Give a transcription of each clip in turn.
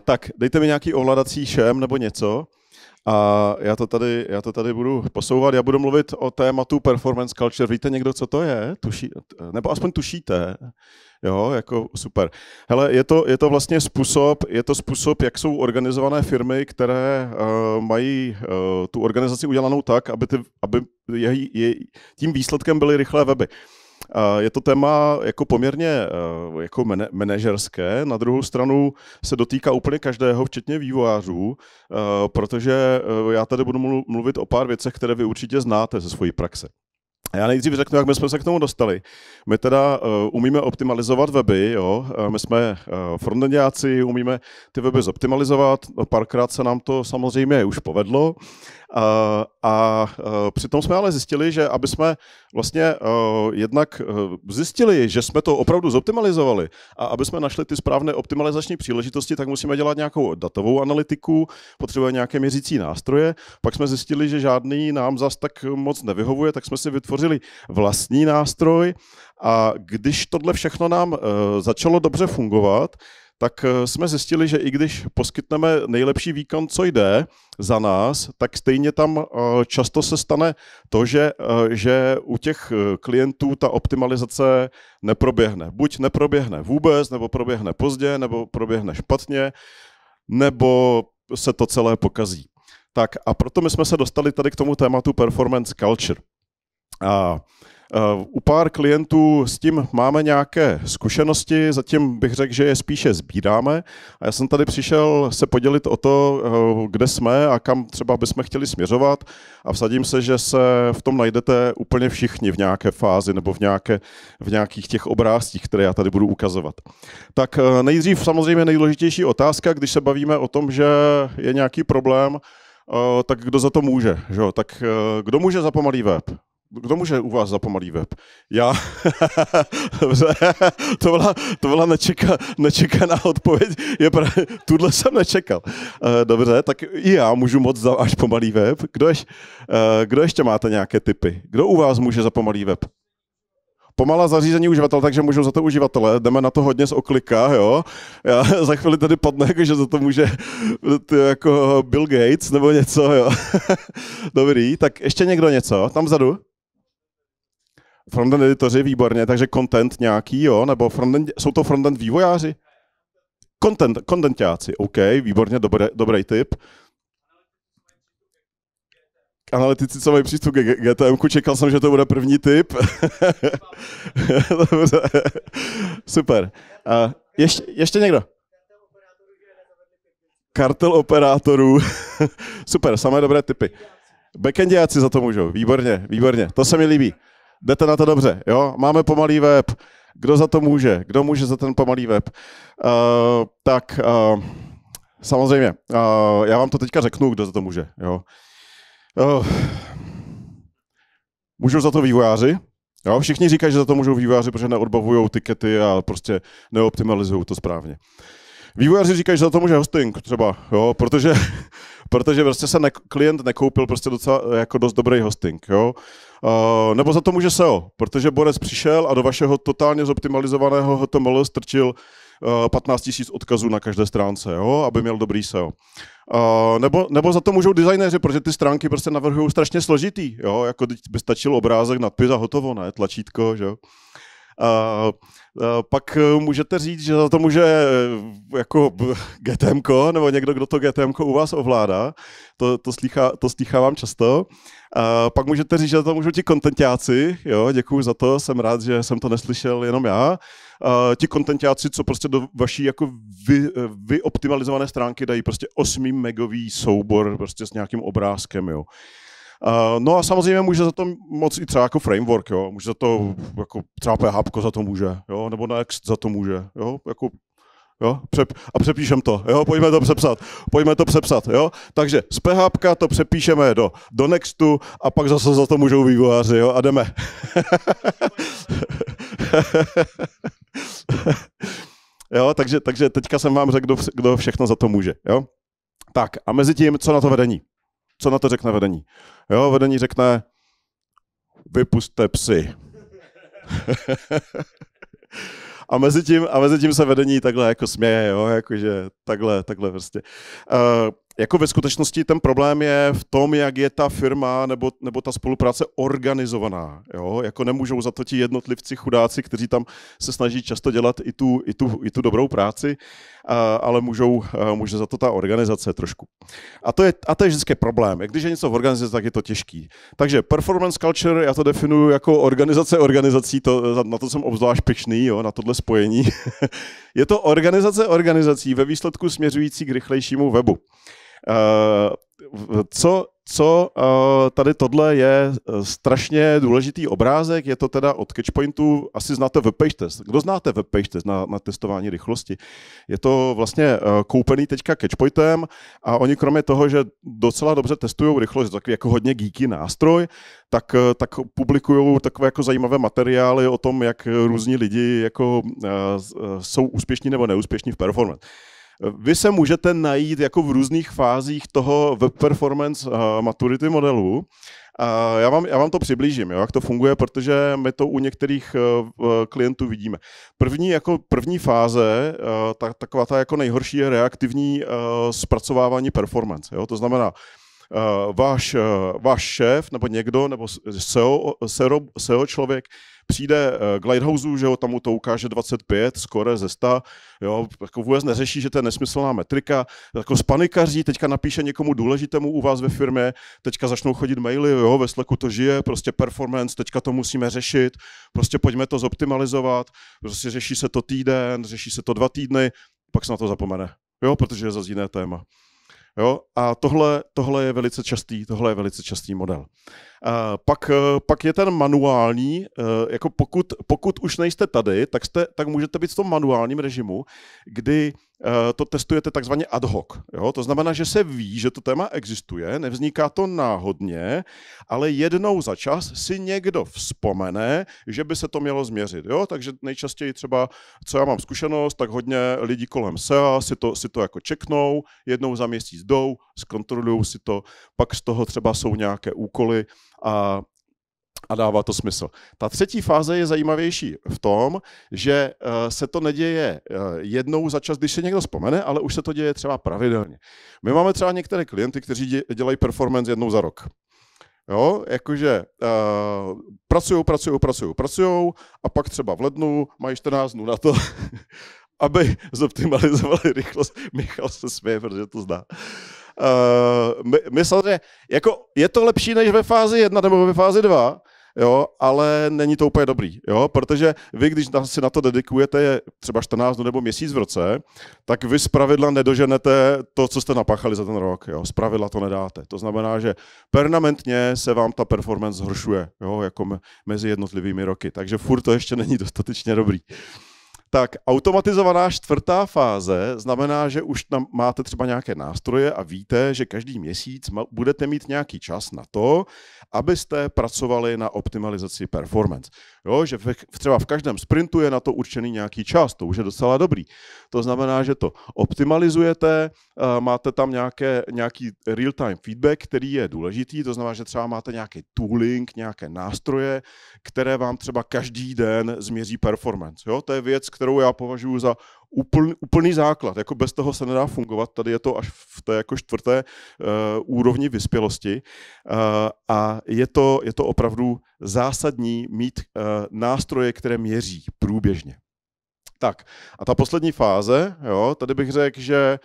Tak, dejte mi nějaký ovladací šém nebo něco. A já to tady budu posouvat. Já budu mluvit o tématu performance culture. Víte někdo, co to je? Nebo aspoň tušíte? Jo, jako super. Hele, je to vlastně způsob, jak jsou organizované firmy, které mají tu organizaci udělanou tak, aby tím výsledkem byly rychlé weby. Je to téma jako poměrně jako manažerské, na druhou stranu se dotýká úplně každého, včetně vývojářů, protože já tady budu mluvit o pár věcech, které vy určitě znáte ze své praxe. Já nejdřív řeknu, jak my jsme se k tomu dostali. My teda umíme optimalizovat weby, jo? My jsme frontendáci, umíme ty weby zoptimalizovat, párkrát se nám to samozřejmě už povedlo. A přitom jsme ale zjistili, že aby jsme vlastně jednak zjistili, že jsme to opravdu zoptimalizovali a aby jsme našli ty správné optimalizační příležitosti, tak musíme dělat nějakou datovou analytiku, potřebujeme nějaké měřící nástroje. Pak jsme zjistili, že žádný nám zas tak moc nevyhovuje, tak jsme si vytvořili vlastní nástroj a když tohle všechno nám začalo dobře fungovat, tak jsme zjistili, že i když poskytneme nejlepší výkon, co jde za nás, tak stejně tam často se stane to, že u těch klientů ta optimalizace neproběhne. Buď neproběhne vůbec, nebo proběhne pozdě, nebo proběhne špatně, nebo se to celé pokazí. Tak a proto my jsme se dostali tady k tomu tématu performance culture. U pár klientů s tím máme nějaké zkušenosti, zatím bych řekl, že je spíše sbíráme. A já jsem tady přišel se podělit o to, kde jsme a kam třeba bychom chtěli směřovat a vsadím se, že se v tom najdete úplně všichni v nějaké fázi nebo v nějakých těch obrázcích, které já tady budu ukazovat. Tak nejdřív samozřejmě nejdůležitější otázka, když se bavíme o tom, že je nějaký problém, tak kdo za to může? Že? Tak kdo může za pomalý web? Kdo může u vás za pomalý web? Já. Dobře, to byla nečekaná odpověď. Tuhle jsem nečekal. Dobře, tak i já můžu moc za až pomalý web. Kdo ještě máte nějaké tipy? Kdo u vás může za pomalý web? Pomalá zařízení uživatel, takže můžou za to uživatelé. Jdeme na to hodně z oklika, jo. Já za chvíli tady padne, že za to může jako Bill Gates nebo něco, jo. Dobrý, tak ještě někdo něco? Tam vzadu? Frontend editoři, výborně, takže content nějaký, jo, nebo jsou to frontend vývojáři? Contentáci, OK, výborně, dobrý tip. Analytici, co mají přístup k GTMku, čekal jsem, že to bude první tip. Dobře, super. Ještě někdo? Kartel operátorů. Super, samé dobré tipy. Backendiáci za to můžou, výborně, to se mi líbí. Jdete na to dobře, jo? Máme pomalý web. Kdo za to může? Kdo může za ten pomalý web? Samozřejmě, já vám to teďka řeknu, kdo za to může, jo? Můžou za to vývojáři? Jo? Všichni říkají, že za to můžou vývojáři, protože neodbavují tikety a prostě neoptimalizují to správně. Vývojáři říkají, že za to může hosting třeba, jo? Protože prostě se klient nekoupil prostě docela jako dost dobrý hosting, jo? Nebo za to může SEO, protože borec přišel a do vašeho totálně zoptimalizovaného HTML strčil 15 000 odkazů na každé stránce, jo? Aby měl dobrý SEO. Nebo za to můžou designéři, protože ty stránky prostě navrhují strašně složitý, jo? Jako by stačil obrázek, nadpis a hotovo, ne? Tlačítko, že jo? Pak můžete říct, že za to může jako GTMko, nebo někdo, kdo to GTMko u vás ovládá. To slýchávám často. Pak můžete říct, že za to můžou ti kontentáci. Jo, děkuju za to, jsem rád, že jsem to neslyšel jenom já. Ti kontentáci, co prostě do vaší jako vyoptimalizované stránky dají prostě 8 megový soubor prostě s nějakým obrázkem, jo. No a samozřejmě může za to moc i třeba jako framework, jo. Může za to, jako třeba PHP za to může, jo, nebo Next za to může, jo, jako, jo, a přepíšem to, jo, pojďme to přepsat, jo. Takže z PHP to přepíšeme do Nextu a pak zase za to můžou vývojáři, jo, a jdeme. Jo, takže teďka jsem vám řekl, kdo všechno za to může, jo. Tak a mezi tím, co na to vedení? Co na to řekne vedení? Jo, vedení řekne, vypusťte psy. a mezi tím se vedení takhle jako směje, jo, jakože takhle prostě. Jako ve skutečnosti ten problém je v tom, jak je ta firma nebo ta spolupráce organizovaná. Jo? Jako nemůžou za to ti jednotlivci chudáci, kteří tam se snaží často dělat i tu dobrou práci, ale může za to ta organizace trošku. A to je vždycky problém. Když je něco v organizaci, tak je to těžký. Takže performance culture, já to definuju jako organizace organizací, na to jsem obzvlášť pyšný, jo, na tohle spojení. Je to organizace organizací ve výsledku směřující k rychlejšímu webu. Co tady tohle je strašně důležitý obrázek, je to teda od Catchpointu, asi znáte webpage test. Kdo znáte webpage test na testování rychlosti? Je to vlastně koupený teďka Catchpointem a oni kromě toho, že docela dobře testují rychlost, takový jako hodně geeky nástroj, tak publikují takové jako zajímavé materiály o tom, jak různí lidi jako jsou úspěšní nebo neúspěšní v performance. Vy se můžete najít jako v různých fázích toho web performance maturity modelu. Já vám to přiblížím, jo, jak to funguje, protože my to u některých klientů vidíme. První fáze, taková ta jako nejhorší je reaktivní zpracovávání performance. Jo, to znamená, váš šéf nebo někdo, nebo SEO člověk přijde k Lighthouseu, že jo, tam mu to ukáže 25, skore ze 100, jo, jako vůbec neřeší, že to je nesmyslná metrika, jako spanikaří, teďka napíše někomu důležitému u vás ve firmě, teďka začnou chodit maily, jo, ve Slacku to žije, prostě performance, teďka to musíme řešit, prostě pojďme to zoptimalizovat, prostě řeší se to týden, řeší se to 2 týdny, pak se na to zapomene, jo, protože je zase jiné téma. Jo? A tohle je velice častý model. Pak je ten manuální, jako pokud už nejste tady, tak můžete být v tom manuálním režimu, kdy to testujete takzvaně ad hoc. Jo? To znamená, že se ví, že to téma existuje, nevzniká to náhodně, ale jednou za čas si někdo vzpomene, že by se to mělo změřit. Jo? Takže nejčastěji třeba, co já mám zkušenost, tak hodně lidí kolem SEA si to jako čeknou, jednou za měsíc jdou, zkontrolují si to, pak z toho třeba jsou nějaké úkoly a dává to smysl. Ta třetí fáze je zajímavější v tom, že se to neděje jednou za čas, když se někdo vzpomene, ale už se to děje třeba pravidelně. My máme třeba některé klienty, kteří dělají performance jednou za rok. Jo, jakože pracují a pak třeba v lednu mají 14 dnů na to, aby zoptimalizovali rychlost. Michal se směje, protože to zná. My samozřejmě, jako je to lepší než ve fázi 1 nebo ve fázi 2, jo, ale není to úplně dobrý, jo, protože vy, když si na to dedikujete třeba 14 dnů nebo měsíc v roce, tak vy zpravidla nedoženete to, co jste napáchali za ten rok, jo, zpravidla to nedáte. To znamená, že permanentně se vám ta performance zhoršuje, jo, jako mezi jednotlivými roky, takže furt to ještě není dostatečně dobrý. Tak automatizovaná 4. fáze znamená, že už tam máte třeba nějaké nástroje a víte, že každý měsíc budete mít nějaký čas na to, abyste pracovali na optimalizaci performance. Jo, že třeba v každém sprintu je na to určený nějaký čas, to už je docela dobrý. To znamená, že to optimalizujete, máte tam nějaký real-time feedback, který je důležitý, to znamená, že třeba máte nějaký tooling, nějaké nástroje, které vám třeba každý den změří performance. Jo, to je věc, kterou já považuji za úplný základ, jako bez toho se nedá fungovat, tady je to až v té jako 4. úrovni vyspělosti a je to opravdu zásadní mít nástroje, které měří průběžně. Tak a ta poslední fáze, jo, tady bych řekl, že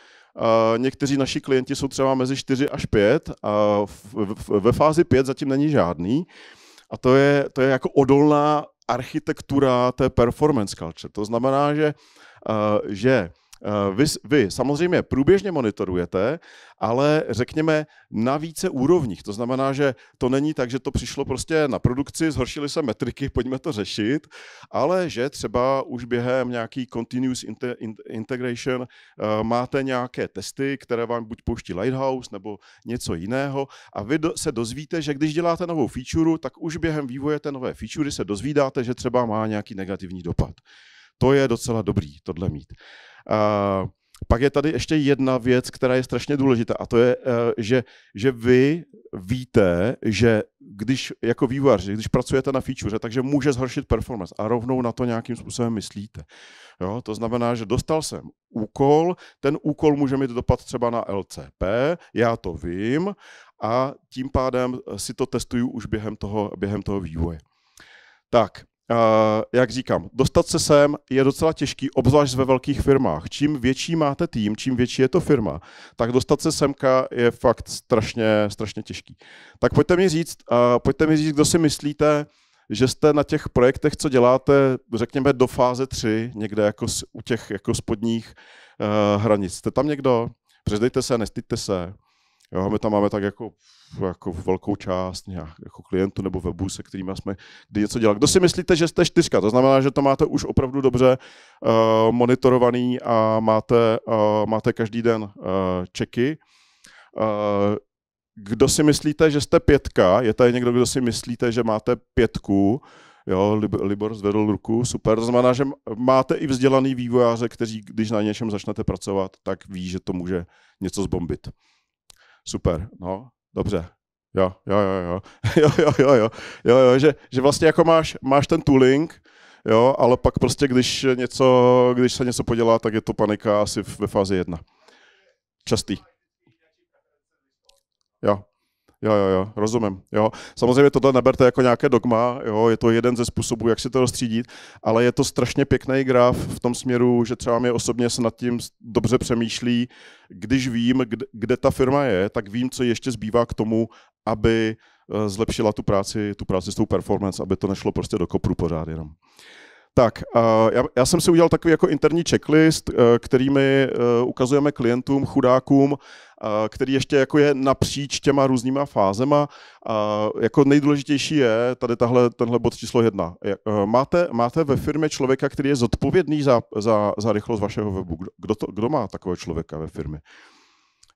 někteří naši klienti jsou třeba mezi 4 až 5 a ve fázi 5 zatím není žádný a to je jako odolná architektura té performance culture. To znamená, že vy samozřejmě průběžně monitorujete, ale řekněme na více úrovních. To znamená, že to není tak, že to přišlo prostě na produkci, zhoršily se metriky, pojďme to řešit, ale že třeba už během nějaký continuous integration máte nějaké testy, které vám buď pouští Lighthouse nebo něco jiného a vy se dozvíte, že když děláte novou feature, tak už během vývoje té nové feature se dozvídáte, že třeba má nějaký negativní dopad. To je docela dobrý, tohle mít. Pak je tady ještě jedna věc, která je strašně důležitá, a to je, že vy víte, že když jako vývojáři, když pracujete na feature, takže může zhoršit performance a rovnou na to nějakým způsobem myslíte. Jo, to znamená, že dostal jsem úkol, ten úkol může mít dopad třeba na LCP, já to vím a tím pádem si to testuju už během toho vývoje. Tak, jak říkám, dostat se sem je docela těžký, obzvlášť ve velkých firmách. Čím větší máte tým, čím větší je to firma, tak dostat se semka je fakt strašně těžký. Tak pojďte mi říct, kdo si myslíte, že jste na těch projektech, co děláte, řekněme do fáze 3, někde jako u těch jako spodních hranic. Jste tam někdo? Přiznejte se, nestyďte se. Jo, my tam máme tak jako velkou část jako klientů nebo webů, se kterými jsme kdy něco dělali. Kdo si myslíte, že jste 4? To znamená, že to máte už opravdu dobře monitorovaný a máte každý den checky. Kdo si myslíte, že jste 5? Je tady někdo, kdo si myslíte, že máte 5? Jo, Libor zvedl ruku, super. To znamená, že máte i vzdělaný vývojáře, kteří, když na něčem začnete pracovat, tak ví, že to může něco zbombit. Super, no, dobře. Jo, že vlastně jako máš ten tooling, jo, ale pak prostě, když se něco podělá, tak je to panika asi ve fázi 1. Častý. Jo, rozumím. Jo. Samozřejmě tohle neberte jako nějaké dogma, jo, je to jeden ze způsobů, jak si to rozstřídit, ale je to strašně pěkný graf v tom směru, že třeba mě osobně se nad tím dobře přemýšlí, když vím, kde ta firma je, tak vím, co ještě zbývá k tomu, aby zlepšila tu práci s tou performance, aby to nešlo prostě do kopru pořád jenom. Tak, já jsem si udělal takový jako interní checklist, kterými ukazujeme klientům, chudákům, který ještě jako je napříč těma různýma fázema. Jako nejdůležitější je tady tenhle bod číslo 1. Máte ve firmě člověka, který je zodpovědný za rychlost vašeho webu. Kdo má takového člověka ve firmě?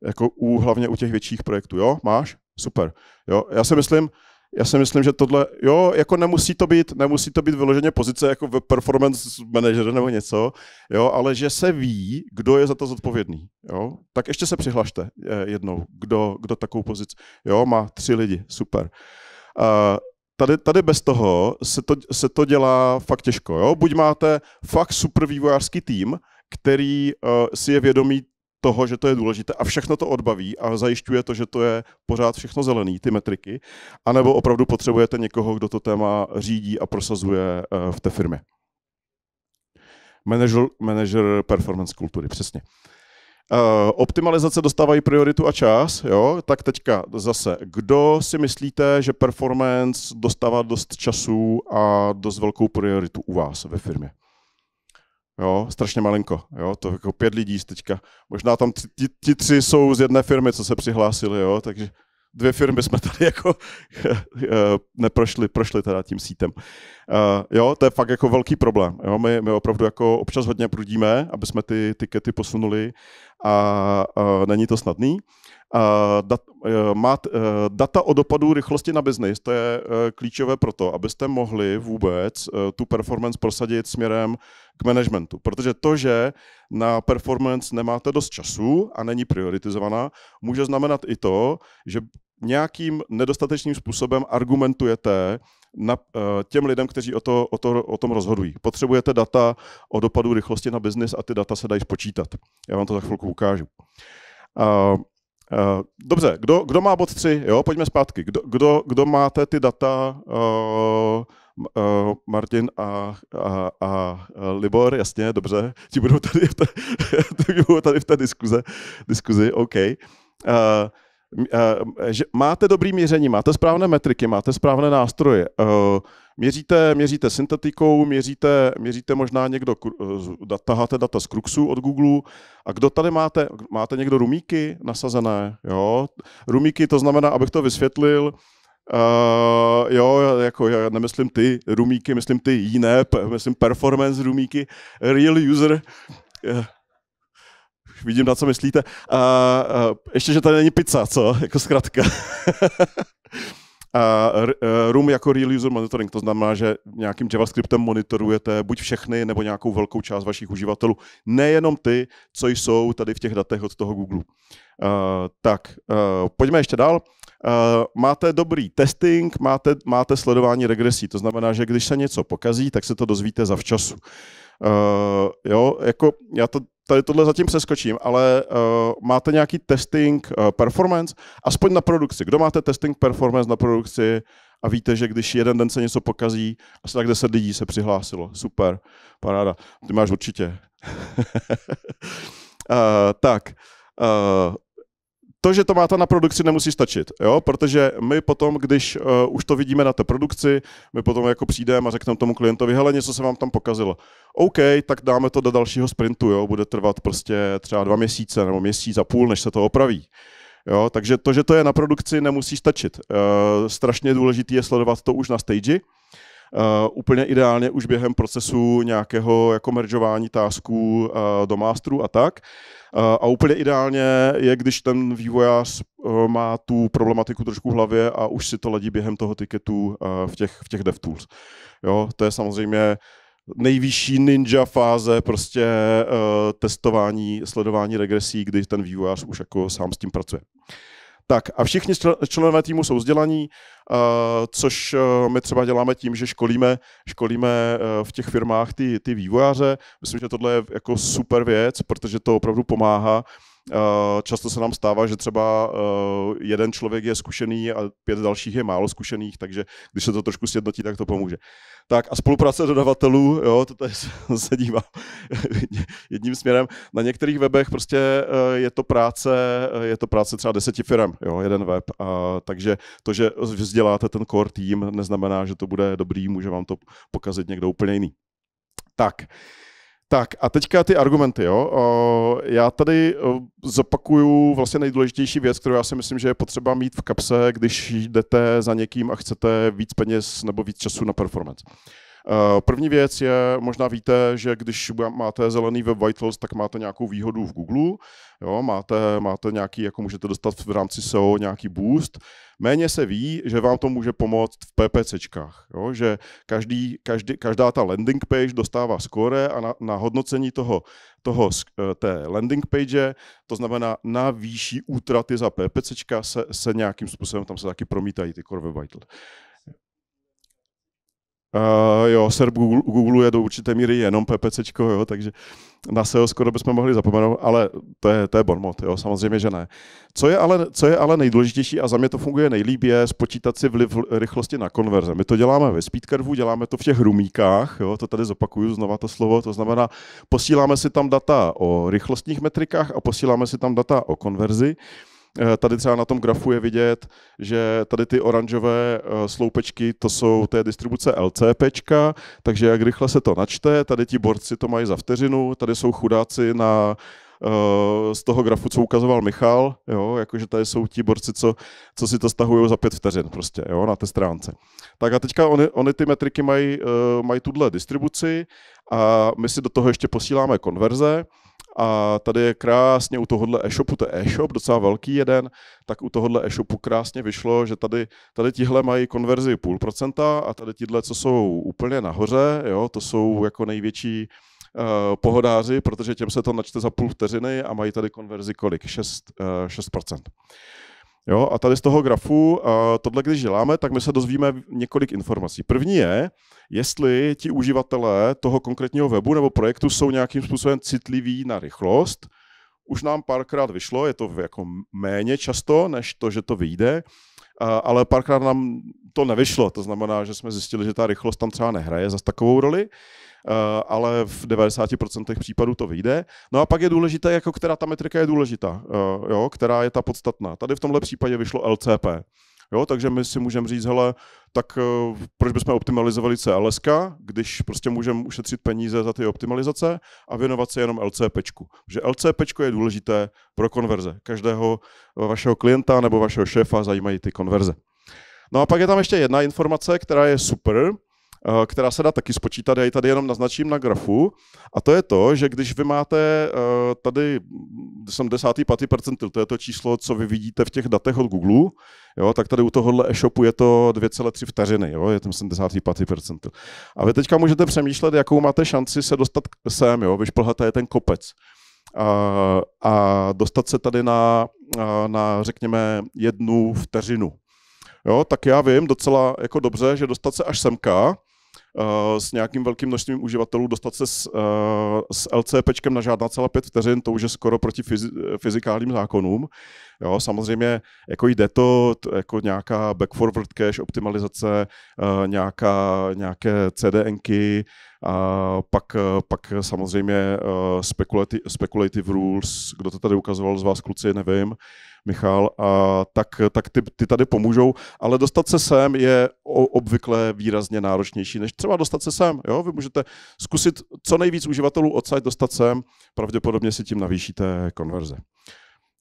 Jako hlavně u těch větších projektů, jo? Máš? Super. Jo? Já si myslím, že tohle, jo, jako nemusí to být vyloženě pozice jako performance manager nebo něco, jo, ale že se ví, kdo je za to zodpovědný, jo. Tak ještě se přihlašte jednou, kdo takovou pozici, jo, má 3 lidi, super. Tady bez toho se to dělá fakt těžko, jo. Buď máte fakt super vývojářský tým, který si je vědomý toho, že to je důležité a všechno to odbaví a zajišťuje to, že to je pořád všechno zelený, ty metriky, anebo opravdu potřebujete někoho, kdo to téma řídí a prosazuje v té firmě. Manager performance kultury, přesně. Optimalizace dostávají prioritu a čas, jo? Tak teďka zase, kdo si myslíte, že performance dostává dost času a dost velkou prioritu u vás ve firmě? Jo, strašně malinko, jo, to jako 5 lidí teďka. Možná tam ti 3 jsou z jedné firmy, co se přihlásili, jo, takže 2 firmy jsme tady jako prošli teda tím sítem. Jo, to je fakt jako velký problém. Jo, my opravdu jako občas hodně prudíme, aby jsme ty tikety posunuli a není to snadný. Data o dopadu rychlosti na biznis, to je klíčové pro to, abyste mohli vůbec tu performance prosadit směrem k managementu. Protože to, že na performance nemáte dost času a není prioritizovaná, může znamenat i to, že nějakým nedostatečným způsobem argumentujete těm lidem, kteří o tom rozhodují. Potřebujete data o dopadu rychlosti na biznis a ty data se dají spočítat. Já vám to za chvilku ukážu. Dobře, kdo má bod 3? Jo, pojďme zpátky. Kdo máte ty data? Martin a Libor, jasně, dobře. Ti budou tady v té diskuzi, OK. Že máte dobrý měření, máte správné metriky, máte správné nástroje. Měříte syntetikou, měříte možná někdo, taháte data z Cruxu od Google. A kdo tady máte? Máte někdo rumíky nasazené? Jo? Rumíky, to znamená, abych to vysvětlil, jo, jako já nemyslím ty rumíky, myslím ty jiné, myslím performance rumíky, real user. Vidím, na co myslíte. Ještě, že tady není pizza, co? Jako zkratka. RUM jako Real User Monitoring, to znamená, že nějakým JavaScriptem monitorujete buď všechny, nebo nějakou velkou část vašich uživatelů, nejenom ty, co jsou tady v těch datech od toho Google. Pojďme ještě dál. Máte dobrý testing, máte sledování regresí, to znamená, že když se něco pokazí, tak se to dozvíte zavčasu. Já tady tohle zatím přeskočím, ale máte nějaký testing performance, aspoň na produkci. Kdo máte testing performance na produkci a víte, že když jeden den se něco pokazí, asi tak 10 lidí se přihlásilo. Super, paráda. Ty máš určitě. To, že to máte na produkci, nemusí stačit, jo? Protože my potom, když už to vidíme na té produkci, my potom jako přijdeme a řekneme tomu klientovi, hele, něco se vám tam pokazilo. OK, tak dáme to do dalšího sprintu, jo? Bude trvat prostě třeba 2 měsíce nebo měsíc a půl, než se to opraví. Jo? Takže to, že to je na produkci, nemusí stačit. Strašně důležitý je sledovat to už na stage. Úplně ideálně už během procesu nějakého jako meržování tasků do masteru a tak. A úplně ideálně je, když ten vývojář má tu problematiku trošku v hlavě a už si to ladí během toho tiketu v těch DevTools. Jo, to je samozřejmě nejvyšší ninja fáze prostě testování, sledování regresí, kdy ten vývojář už jako sám s tím pracuje. Tak a všichni členové týmu jsou vzdělaní, což my třeba děláme tím, že školíme v těch firmách ty vývojáře. Myslím, že tohle je jako super věc, protože to opravdu pomáhá. Často se nám stává, že třeba jeden člověk je zkušený a 5 dalších je málo zkušených, takže když se to trošku sjednotí, tak to pomůže. Tak a spolupráce dodavatelů, jo, to tady se dívám jedním směrem. Na některých webech prostě je to práce třeba 10 firem, jo, jeden web. Takže to, že vzděláte ten core tým, neznamená, že to bude dobrý, může vám to pokazit někdo úplně jiný. Tak a teďka ty argumenty. Jo. Já tady zopakuju vlastně nejdůležitější věc, kterou já si myslím, že je potřeba mít v kapse, když jdete za někým a chcete víc peněz nebo víc času na performance. První věc je, možná víte, že když máte zelený Web Vitals, tak máte nějakou výhodu v Google, jo, máte nějaký, jako můžete dostat v rámci SEO nějaký boost. Méně se ví, že vám to může pomoct v PPCčkách, jo, že každá ta landing page dostává score a na hodnocení té landing page, to znamená na výšší útraty za PPCčka se nějakým způsobem tam se taky promítají ty Core Web Vitals. Jo, SERP Google je do určité míry jenom PPCčko, jo, takže na SEO skoro bychom mohli zapomenout, ale to je bonmot, jo, samozřejmě, že ne. Co je ale nejdůležitější a za mě to funguje nejlíp, je spočítat si vliv rychlosti na konverze. My to děláme ve SpeedCurve, děláme to v těch rumíkách, jo, to tady zopakuju znova to slovo, to znamená, posíláme si tam data o rychlostních metrikách a posíláme si tam data o konverzi. Tady třeba na tom grafu je vidět, že tady ty oranžové sloupečky, to je distribuce LCPčka, takže jak rychle se to načte, tady ti borci to mají za vteřinu, tady jsou chudáci z toho grafu, co ukazoval Michal, jo, jakože tady jsou ti borci, co si to stahují za 5 vteřin prostě, jo, na té stránce. Tak a teďka oni ty metriky mají tuhle distribuci a my si do toho ještě posíláme konverze. A tady je krásně u tohohle e-shopu, to je e-shop, docela velký jeden, tak u tohohle e-shopu krásně vyšlo, že tady tihle mají konverzi 0,5% a tady tihle, co jsou úplně nahoře, jo, to jsou jako největší pohodáři, protože těm se to načte za půl vteřiny a mají tady konverzi kolik? 6%. Jo, a tady z toho grafu, tohle když děláme, tak my se dozvíme několik informací. První je, jestli ti uživatelé toho konkrétního webu nebo projektu jsou nějakým způsobem citliví na rychlost. Už nám párkrát vyšlo, je to jako méně často, než to, že to vyjde, ale párkrát nám to nevyšlo. To znamená, že jsme zjistili, že ta rychlost tam třeba nehraje zas takovou roli, ale v 90% případů to vyjde. No a pak je důležité, jako která ta metrika je důležitá, jo, která je ta podstatná. Tady v tomhle případě vyšlo LCP. Jo, takže my si můžeme říct, hele, tak proč bychom optimalizovali CLSK, když prostě můžeme ušetřit peníze za ty optimalizace a věnovat se jenom LCPčku. Že LCPčko je důležité pro konverze. Každého vašeho klienta nebo vašeho šéfa zajímají ty konverze. No a pak je tam ještě jedna informace, která je super, která se dá taky spočítat, já ji tady jenom naznačím na grafu, a to je to, že když vy máte tady 75. percentil, to je to číslo, co vy vidíte v těch datech od Google, jo, tak tady u tohohle e-shopu je to 2,3 vteřiny, jo, je tam 75. percentil. A vy teďka můžete přemýšlet, jakou máte šanci se dostat sem, jo, vyšplhat je ten kopec. A dostat se tady na řekněme 1 vteřinu. Jo, tak já vím docela jako dobře, že dostat se až semka s nějakým velkým množstvím uživatelů, dostat se s LCPčkem na žádná celá 5 vteřin, to už je skoro proti fyzikálním zákonům. Jo, samozřejmě jako jde to jako nějaká back-forward cache optimalizace, nějaké CDNky, a pak samozřejmě speculative rules, kdo to tady ukazoval z vás, kluci, nevím, Michal, tak ty tady pomůžou, ale dostat se sem je obvykle výrazně náročnější, než třeba dostat se sem. Jo? Vy můžete zkusit co nejvíc uživatelů odsaď dostat sem, pravděpodobně si tím navýšíte konverze.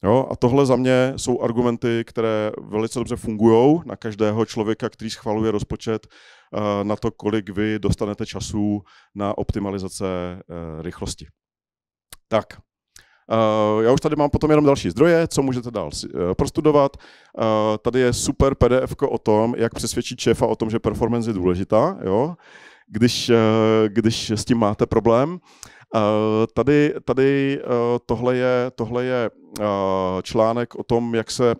Jo? A tohle za mě jsou argumenty, které velice dobře fungují na každého člověka, který schvaluje rozpočet na to, kolik vy dostanete času na optimalizace rychlosti. Tak. Já už tady mám potom jenom další zdroje, co můžete dál prostudovat. Tady je super PDF o tom, jak přesvědčit šéfa o tom, že performance je důležitá, jo? Když s tím máte problém. Tady tohle je článek o tom, jak se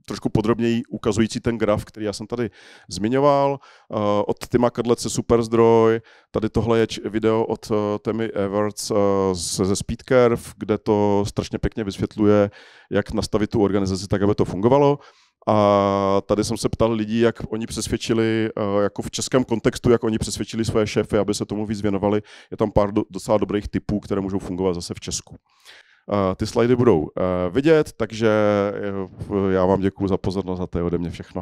trošku podrobněji ukazující ten graf, který já jsem tady zmiňoval. Od Tima Kadlece super zdroj. Tady tohle je video od Tammy Everts ze Speedcurve, kde to strašně pěkně vysvětluje, jak nastavit tu organizaci tak, aby to fungovalo. A tady jsem se ptal lidí, jak oni přesvědčili, jako v českém kontextu, jak oni přesvědčili své šéfy, aby se tomu víc věnovali. Je tam pár docela dobrých tipů, které můžou fungovat zase v Česku. Ty slajdy budou vidět, takže já vám děkuju za pozornost a to je ode mě všechno.